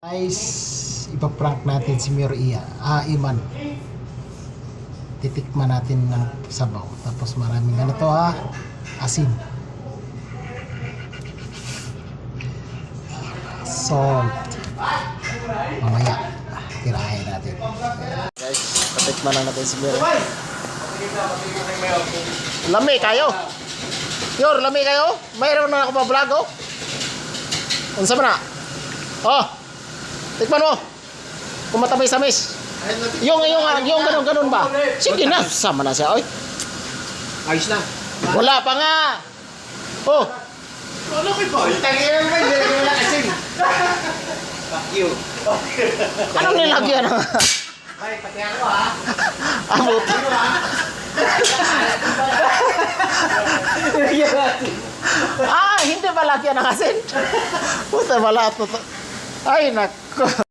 Guys, ipaprank natin si Iman. Titikman natin ng sabaw. Tapos maraming ganito asin. Salt. Mamaya, tirahin natin. Guys, patikman na natin si Miro. Lami kayo. Lami kayo. Mayroon na ako pa-vlog Unsa man na? Tikman mo. Kung matamis-tamis. Yung ganun ba? Sige na. Sama na siya. Oy. Ayos na. Wala pa nga. Ano ko ba? Tangiyan mo hindi wala kasi. Fuck you. Anong nilagyan ng... Ay, pati ako Abot. Hindi ba lagyan ng asin? Puta, wala to. Ay, nako.